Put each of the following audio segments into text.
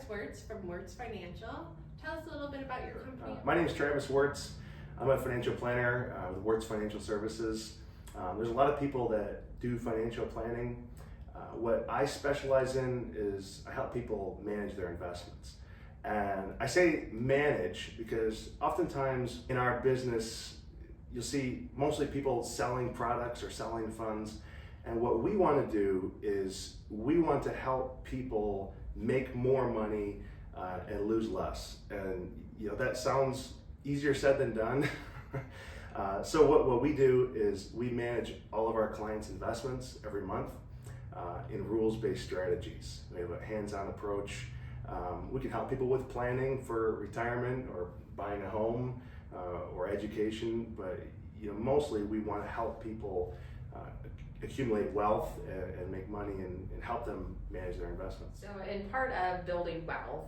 Wurz from Wurz Financial. Tell us a little bit about your company. My name is Travis Wurz. I'm a financial planner with Wurz Financial Services. There's a lot of people that do financial planning. What I specialize in is I help people manage their investments. And I say manage because oftentimes in our business, you'll see mostly people selling products or selling funds. And what we want to do is we want to help people make more money and lose less. And that sounds easier said than done. So what we do is we manage all of our clients' investments every month in rules-based strategies. We have a hands-on approach. We can help people with planning for retirement or buying a home or education, but mostly we want to help people accumulate wealth and make money and help them manage their investments. So in part of building wealth,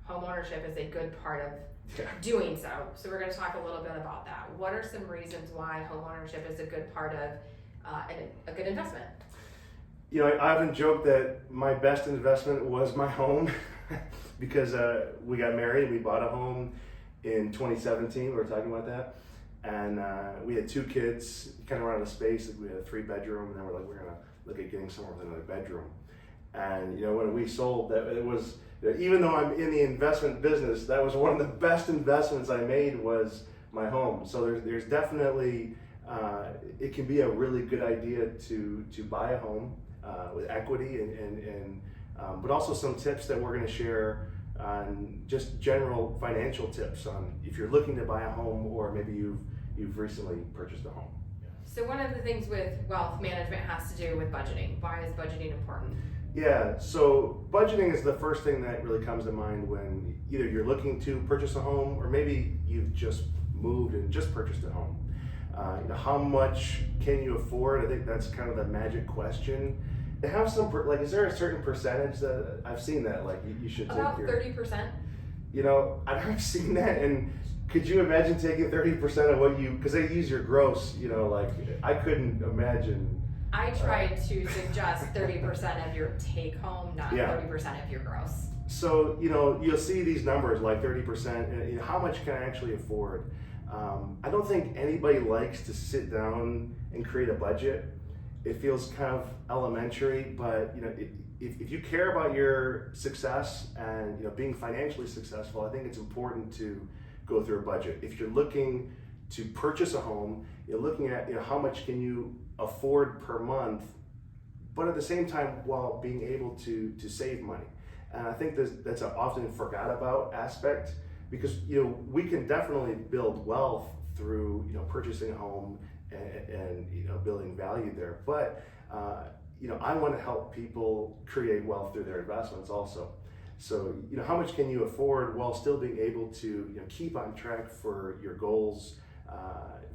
homeownership is a good part of doing so. So we're going to talk a little bit about that. What are some reasons why homeownership is a good part of a good investment? I often joke that my best investment was my home because we got married, we bought a home in 2017, we were talking about that. And we had 2 kids, kind of ran out of space. We had a 3-bedroom, and then we're going to look at getting somewhere with another bedroom. And when we sold, that it was, even though I'm in the investment business, that was one of the best investments I made was my home. So there's definitely, it can be a really good idea to buy a home with equity and but also some tips that we're going to share on just general financial tips on if you're looking to buy a home or maybe you've recently purchased a home. So one of the things with wealth management has to do with budgeting. Why is budgeting important? Yeah, so budgeting is the first thing that really comes to mind when either you're looking to purchase a home or maybe you've just moved and just purchased a home. How much can you afford? I think that's kind of the magic question. They have some, is there a certain percentage that I've seen that you should take about 30%? I've seen that, and could you imagine taking 30% of what because they use your gross, I couldn't imagine. I tried to suggest 30% of your take home, not 30% of your gross. So, you'll see these numbers like 30%, and how much can I actually afford? I don't think anybody likes to sit down and create a budget. It feels kind of elementary, but if you care about your success and being financially successful, I think it's important to go through a budget. If you're looking to purchase a home, you're looking at how much can you afford per month, but at the same time while being able to save money. And I think that's an often forgot about aspect because we can definitely build wealth through purchasing a home and building value there. But I want to help people create wealth through their investments also. So how much can you afford while still being able to keep on track for your goals,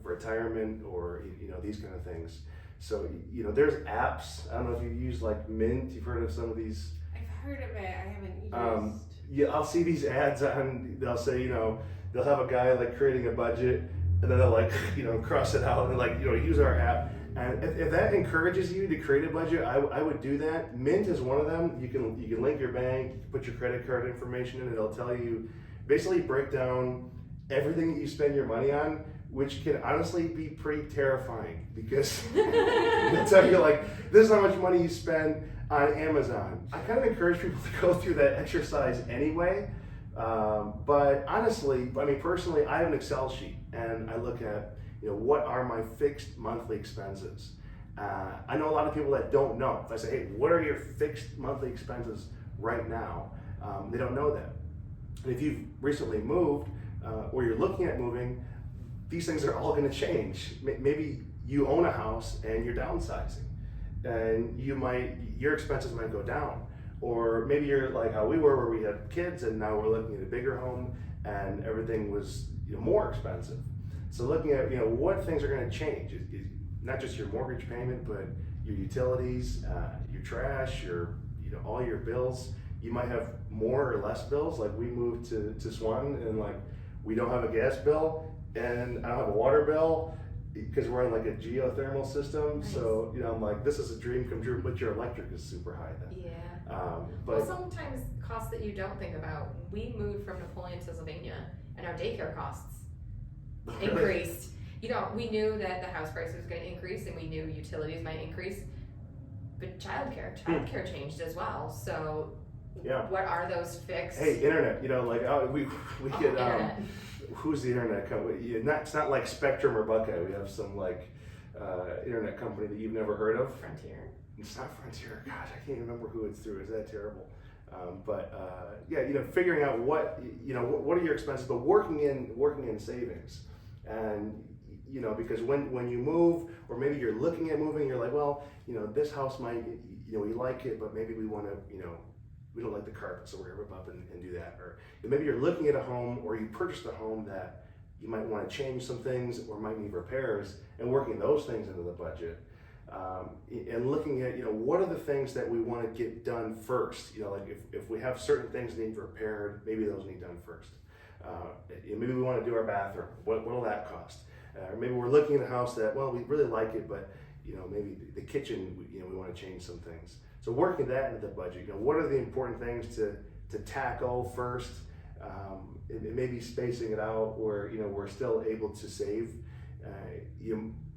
retirement, or these kind of things. So there's apps. I don't know if you've used Mint. You've heard of some of these. I've heard of it. I haven't used. Yeah, I'll see these ads on. They'll say they'll have a guy creating a budget. And then they'll cross it out and use our app. And if that encourages you to create a budget, I would do that. Mint is one of them. You can link your bank, put your credit card information in, and it'll tell you, basically break down everything that you spend your money on, which can honestly be pretty terrifying because it'll tell you this is how much money you spend on Amazon. I kind of encourage people to go through that exercise anyway. But honestly, personally, I have an Excel sheet and I look at, what are my fixed monthly expenses? I know a lot of people that don't know. If I say, hey, what are your fixed monthly expenses right now? They don't know that. And if you've recently moved or you're looking at moving, these things are all going to change. Maybe you own a house and you're downsizing and your expenses might go down. Or maybe you're like how we were, where we had kids and now we're looking at a bigger home and everything was more expensive. So looking at what things are going to change, not just your mortgage payment, but your utilities, your trash, your all your bills. You might have more or less bills. We moved to Swan and we don't have a gas bill and I don't have a water bill because we're on like a geothermal system, Nice. so you know, I'm like, this is a dream come true, but your electric is super high then. Yeah. But Well, sometimes costs that you don't think about. We moved from Napoleon, Pennsylvania, and our daycare costs increased. You know, we knew that the house price was going to increase, and we knew utilities might increase, but childcare changed as well. So, Yeah. what are those fixed? Hey, internet, you know, like we get internet. who's the internet company? It's not like Spectrum or Buckeye. We have some like internet company that you've never heard of. Frontier. It's not Frontier. Gosh, I can't remember who it's through. Is that terrible? Yeah, you know, figuring out what you know, what are your expenses, but working in savings, and you know, because when you move, or maybe you're looking at moving, you're like, well, you know, this house might, you know, we like it, but maybe we want to, you know, we don't like the carpet, so we're gonna rip up and do that. Or maybe you're looking at a home, or you purchased a home that you might want to change some things, or might need repairs, and working those things into the budget. And looking at, you know, what are the things that we want to get done first? You know, like if we have certain things need repaired, maybe those need done first. Maybe we want to do our bathroom. What will that cost? Or maybe we're looking at a house that, well, we really like it, but you know, maybe the kitchen, you know, we want to change some things. So working that into the budget. You know, what are the important things to tackle first? And maybe spacing it out where, you know, we're still able to save.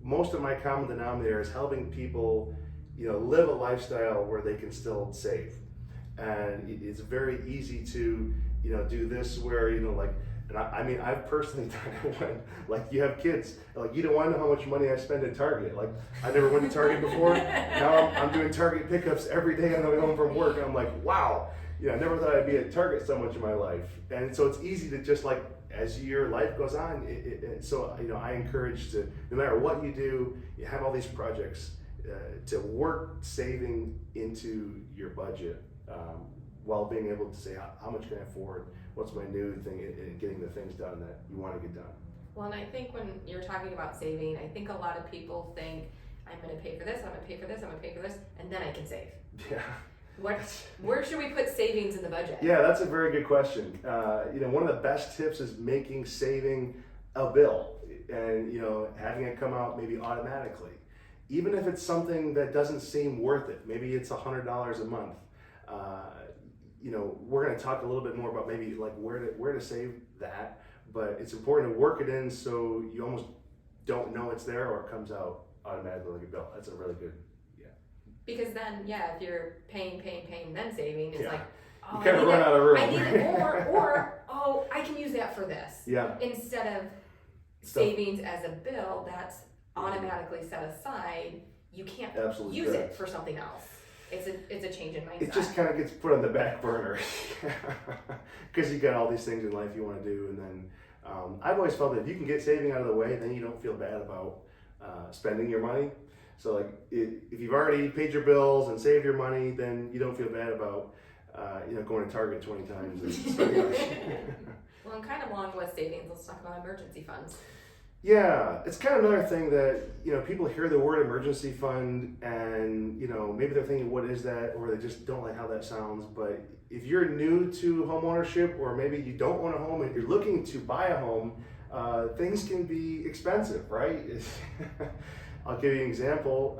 Most of my common denominator is helping people, you know, live a lifestyle where they can still save. And it's very easy to, you know, do this where, you know, like, and I mean, I've personally done it when, like, you have kids, like, you don't want to know how much money I spend at Target. Like, I never went to Target before. Now I'm doing Target pickups every day on the way home from work. And I'm like, wow, you know, I never thought I'd be at Target so much in my life. And so it's easy to just like, as your life goes on, so, you know, I encourage to, no matter what you do, you have all these projects, to work saving into your budget, while being able to say, how much can I afford? What's my new thing, and getting the things done that you want to get done. Well, and I think when you're talking about saving, I think a lot of people think, I'm going to pay for this, I'm going to pay for this, I'm going to pay for this, and then I can save. Yeah. Where should we put savings in the budget? Yeah, that's a very good question. You know, one of the best tips is making saving a bill, and, you know, having it come out maybe automatically. Even if it's something that doesn't seem worth it, maybe it's $100 a month. You know, we're going to talk a little bit more about maybe like where to save that, but it's important to work it in so you almost don't know it's there, or it comes out automatically like a bill. That's a really good, yeah. Because then, yeah, if you're paying, then saving, it's Yeah. like, oh, You kind of run out of room. I need it more, or, oh, I can use that for this. Yeah. Instead of savings as a bill that's automatically set aside, you can't Absolutely use correct. it for something else. It's a change in mindset. It just kind of gets put on the back burner because you got all these things in life you want to do, and then I've always felt that if you can get saving out of the way, then you don't feel bad about spending your money. So like if you've already paid your bills and saved your money, then you don't feel bad about you know, going to Target 20 times and spending money. Well, and kind of along with savings, let's talk about emergency funds. Yeah, it's kind of another thing that, you know, people hear the word emergency fund and, you know, maybe they're thinking, what is that? Or they just don't like how that sounds. But if you're new to home ownership, or maybe you don't own a home and you're looking to buy a home, things can be expensive, right? I'll give you an example.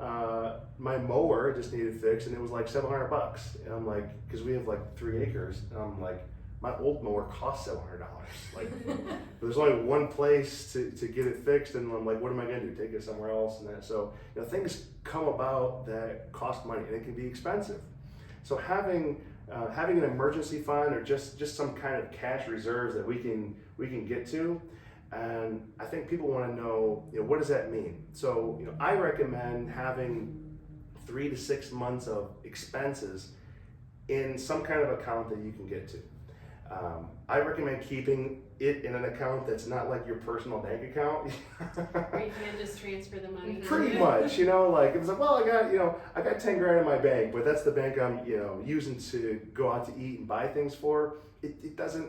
My mower just needed fixed and it was like $700. And I'm like, because we have like 3 acres, and I'm like, my old mower cost $700. Like, there's only one place to get it fixed, and I'm like, what am I gonna do? Take it somewhere else? And that, so, you know, things come about that cost money, and it can be expensive. So having an emergency fund, or just some kind of cash reserves that we can get to, and I think people want to know, you know, what does that mean? So, you know, I recommend having 3 to 6 months of expenses in some kind of account that you can get to. I recommend keeping it in an account that's not like your personal bank account. Where you can't just transfer the money. Pretty much, you know, like it's like, well, I got 10 grand in my bank, but that's the bank I'm, you know, using to go out to eat and buy things for. It doesn't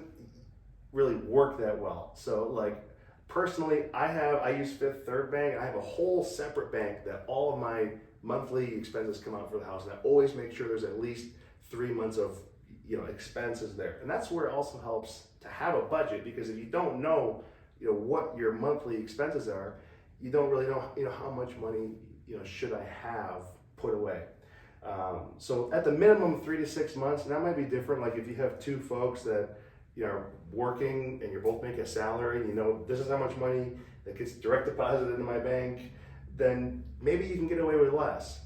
really work that well. So like personally, I use Fifth Third Bank. I have a whole separate bank that all of my monthly expenses come out for the house, and I always make sure there's at least 3 months of, you know, expenses there. And that's where it also helps to have a budget, because if you don't know, you know, what your monthly expenses are, you don't really know, how much money, should I have put away. So at the minimum 3 to 6 months, and that might be different. Like if you have two folks that are working and you're both making a salary, this is how much money that gets direct deposited into my bank, then maybe you can get away with less.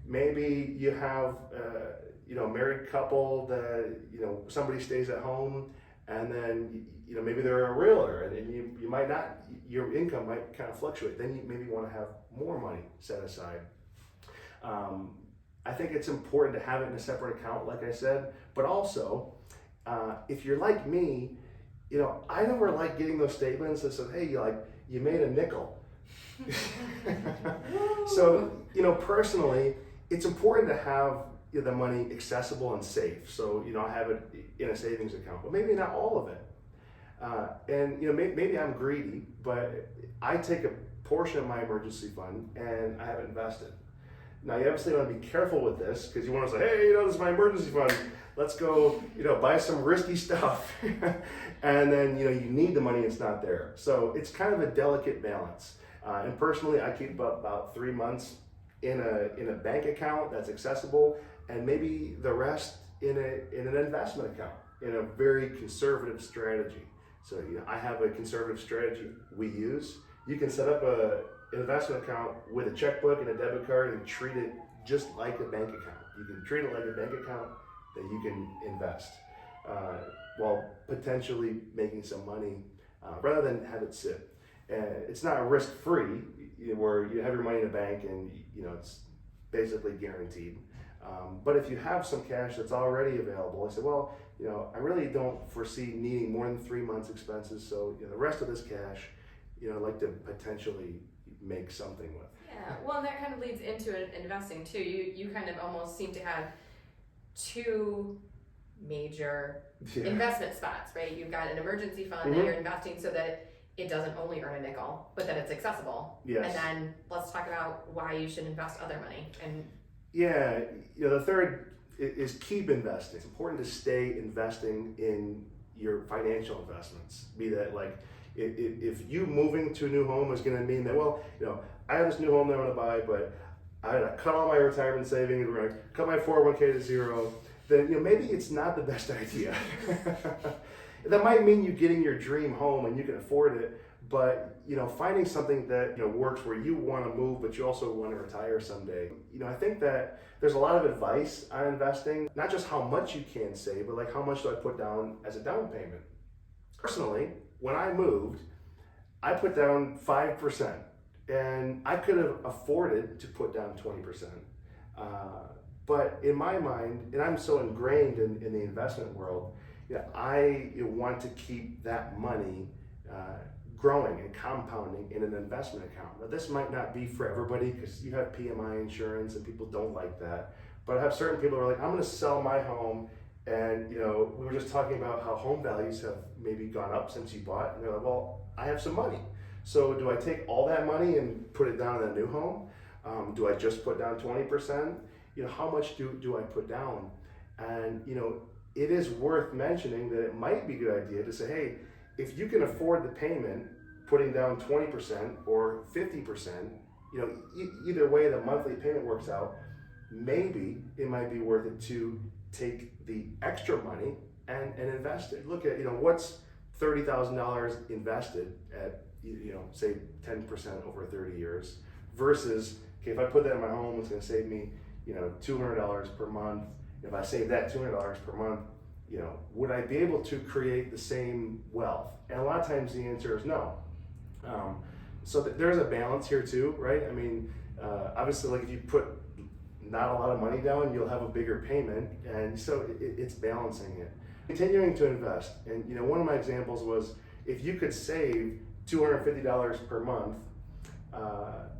Maybe you have a married couple that somebody stays at home, and then maybe they're a realtor, and you might not, your income might kind of fluctuate. Then you maybe want to have more money set aside. I think it's important to have it in a separate account, like I said, but also if you're like me, I never like getting those statements that says, hey, you made a nickel. So personally, it's important to have the money accessible and safe. So I have it in a savings account, but maybe not all of it. And maybe I'm greedy, but I take a portion of my emergency fund and I have it invested. Now you obviously want to be careful with this, because you want to say, hey, this is my emergency fund. Let's go, buy some risky stuff. And then, you need the money, it's not there. So it's kind of a delicate balance. And personally, I keep about 3 months in a bank account that's accessible, and maybe the rest in an investment account, in a very conservative strategy. So I have a conservative strategy we use. You can set up an investment account with a checkbook and a debit card and treat it just like a bank account. You can treat it like a bank account that you can invest while potentially making some money rather than have it sit. It's not risk-free, where you have your money in a bank and it's basically guaranteed. But if you have some cash that's already available, I said, well, I really don't foresee needing more than 3 months expenses. So the rest of this cash, I'd like to potentially make something with. Yeah, well, and that kind of leads into investing too. You kind of almost seem to have two major investment spots, right? You've got an emergency fund that you're investing so that it doesn't only earn a nickel, but that it's accessible. Yes. And then let's talk about why you should invest other money. And yeah, the third is keep investing. It's important to stay investing in your financial investments. Be that if you moving to a new home is going to mean that, well, I have this new home that I want to buy, but I gotta cut all my retirement savings, we're gonna cut my 401k to zero, then maybe it's not the best idea. That might mean you getting your dream home and you can afford it, but finding something that works where you want to move, but you also want to retire someday. I think that there's a lot of advice on investing, not just how much you can save, but how much do I put down as a down payment. Personally, when I moved, I put down 5%, and I could have afforded to put down 20%. But in my mind, and I'm so ingrained in the investment world, I want to keep that money growing and compounding in an investment account. Now, this might not be for everybody, because you have PMI insurance and people don't like that. But I have certain people who are like, I'm going to sell my home. And we were just talking about how home values have maybe gone up since you bought. And they're like, well, I have some money. So do I take all that money and put it down in a new home? Do I just put down 20%? How much do I put down? And it is worth mentioning that it might be a good idea to say, hey, if you can afford the payment, putting down 20% or 50%, either way the monthly payment works out, maybe it might be worth it to take the extra money and invest it. Look at, what's $30,000 invested at, say 10% over 30 years versus, okay, if I put that in my home, it's going to save me, $200 per month. If I save that $200 per month, would I be able to create the same wealth? And a lot of times the answer is no. So there's a balance here too, right? I mean, obviously, if you put not a lot of money down, you'll have a bigger payment, and so it's balancing it. Continuing to invest, and one of my examples was if you could save $250 per month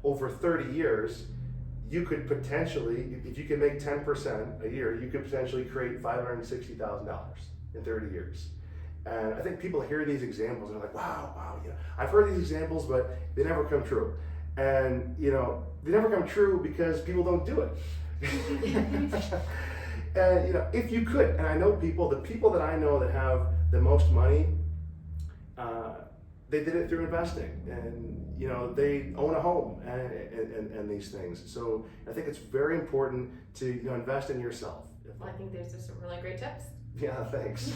over 30 years, you could potentially, if you can make 10% a year, you could potentially create $560,000 in 30 years. And I think people hear these examples and they're like, wow, I've heard these examples, but they never come true. And they never come true because people don't do it. And if you could, and I know the people that I know that have the most money, they did it through investing, and they own a home and these things. So I think it's very important to invest in yourself. Well, I think there's just some really great tips. Yeah, thanks.